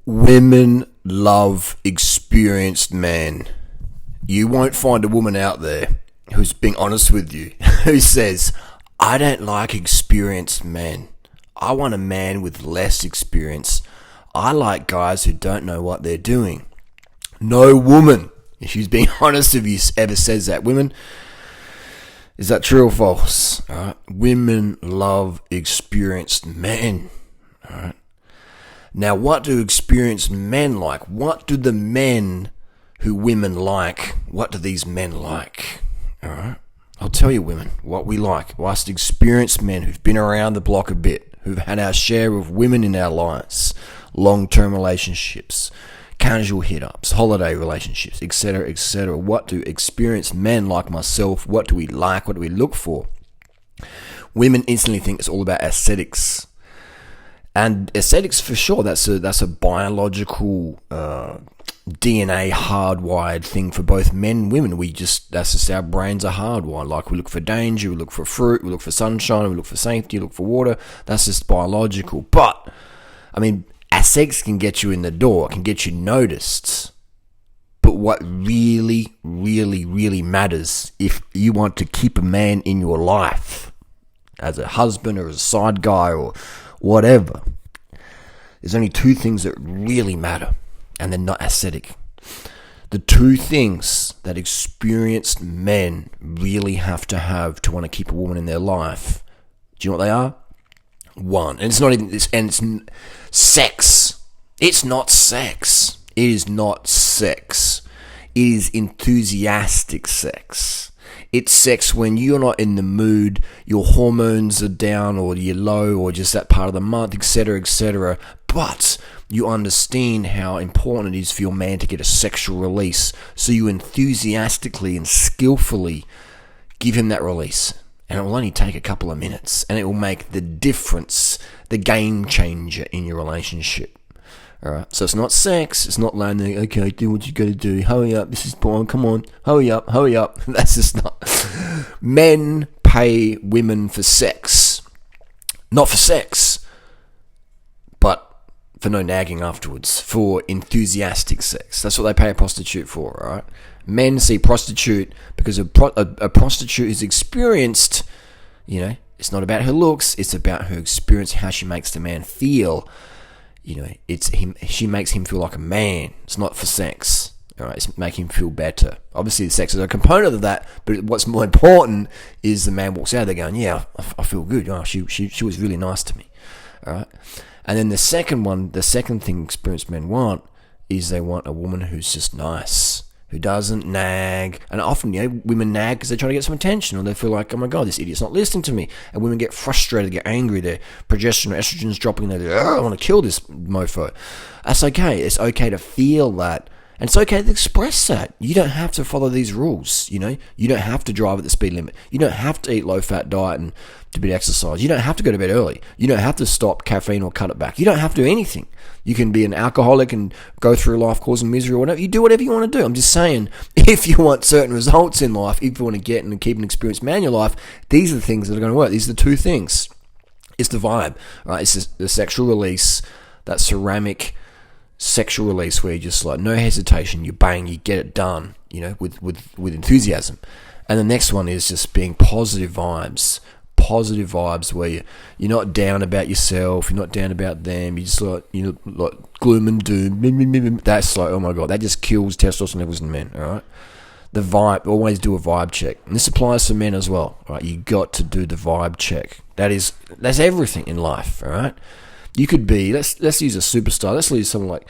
Women love experienced men. You won't find a woman out there who's being honest with you, who says, I don't like experienced men. I want a man with less experience. I like guys who don't know what they're doing. No woman, if she's being honest with you, ever says that. Women, is that true or false? All right. Women love experienced men. All right. Now, what do experienced men like? What do the men who women like, what do these men like? All right. I'll tell you, women, what we like. Us experienced men who've been around the block a bit, who've had our share of women in our lives, long-term relationships, casual hit-ups, holiday relationships, etc., etc. What do experienced men like myself, what do we like, what do we look for? Women instantly think it's all about aesthetics. And aesthetics, for sure, that's a biological DNA hardwired thing for both men and women. That's just our brains are hardwired. Like, we look for danger, we look for fruit, we look for sunshine, we look for safety, we look for water. That's just biological. But, I mean, aesthetics can get you in the door, can get you noticed. But what really, really, really matters, if you want to keep a man in your life, as a husband or as a side guy or whatever, there's only two things that really matter, and they're not aesthetic. The two things that experienced men really have to want to keep a woman in their life, do you know what they are? One, and it's not even this, and it's sex. It's not sex. It is not sex. It is enthusiastic sex. It's sex when you're not in the mood, your hormones are down, or you're low, or just that part of the month, etc., etc. But you understand how important it is for your man to get a sexual release. So you enthusiastically and skillfully give him that release. And it will only take a couple of minutes. And it will make the difference, the game changer in your relationship. Alright, so it's not sex, it's not laying there, okay, do what you gotta do, hurry up, this is boring, come on, hurry up. That's just not. Men pay women for sex. Not for sex, but for no nagging afterwards, for enthusiastic sex. That's what they pay a prostitute for, alright? Men see prostitute because a prostitute is experienced, you know, it's not about her looks, it's about her experience, how she makes the man feel. You know, she makes him feel like a man. It's not for sex. All right, it's make him feel better. Obviously, the sex is a component of that, but what's more important is the man walks out there going, yeah, I feel good. Oh, she was really nice to me. All right. And then the second thing experienced men want is they want a woman who's just nice, who doesn't nag. And often, you know, women nag because they're trying to get some attention, or they feel like, oh my God, this idiot's not listening to me. And women get frustrated, get angry, their progesterone or estrogen's dropping, and they're like, I want to kill this mofo. That's okay. It's okay to feel that. And it's okay to express that. You don't have to follow these rules, you know. You don't have to drive at the speed limit. You don't have to eat low-fat diet and do a bit of exercise. You don't have to go to bed early. You don't have to stop caffeine or cut it back. You don't have to do anything. You can be an alcoholic and go through life causing misery or whatever. You do whatever you want to do. I'm just saying, if you want certain results in life, if you want to get and keep an experienced man in your life, these are the things that are going to work. These are the two things. It's the vibe, right? It's the sexual release, that ceramic sexual release where you just like, no hesitation, you bang, you get it done, you know, with enthusiasm. And the next one is just being positive vibes where you're not down about yourself, you're not down about them, you just like, you know, like gloom and doom. That's like, oh my God, that just kills testosterone levels in men. All right, the vibe, always do a vibe check, and this applies to men as well. All right, you got to do the vibe check. That's everything in life. All right. You could be, let's use a superstar. Let's use someone like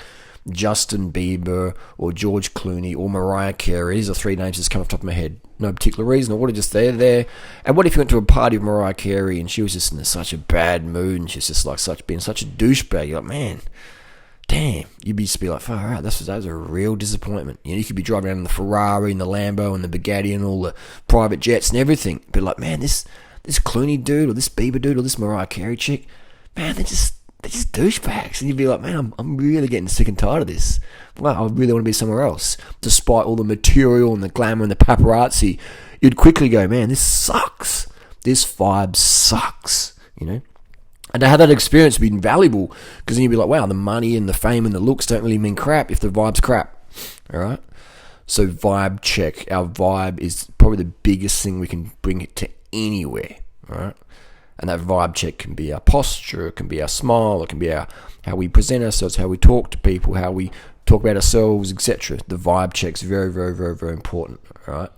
Justin Bieber or George Clooney or Mariah Carey. These are three names just come off the top of my head. No particular reason. Or what, just they're there. And what if you went to a party with Mariah Carey and she was just in such a bad mood and she's just like being such a douchebag? You're like, man, damn. You'd just be like, far out. That was a real disappointment. You know, you could be driving around in the Ferrari and the Lambo and the Bugatti and all the private jets and everything. But like, man, this Clooney dude or this Bieber dude or this Mariah Carey chick, man, they're just douchebags. And you'd be like, man, I'm really getting sick and tired of this. Wow, I really want to be somewhere else. Despite all the material and the glamour and the paparazzi, you'd quickly go, man, this sucks. This vibe sucks, you know? And to have that experience would be invaluable, because then you'd be like, wow, the money and the fame and the looks don't really mean crap if the vibe's crap. All right? So vibe check. Our vibe is probably the biggest thing we can bring it to anywhere. All right? And that vibe check can be our posture, it can be our smile, it can be how we present ourselves, how we talk to people, how we talk about ourselves, etc. The vibe check's very, very, very, very important. All right?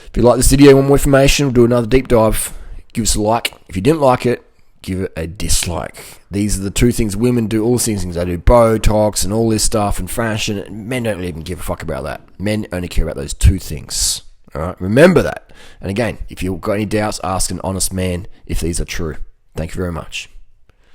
If you like this video and want more information, we'll do another deep dive. Give us a like. If you didn't like it, give it a dislike. These are the two things women do. All these things they do, Botox and all this stuff and fashion. Men don't even give a fuck about that. Men only care about those two things. All right, remember that. And again, if you've got any doubts, ask an honest man if these are true. Thank you very much.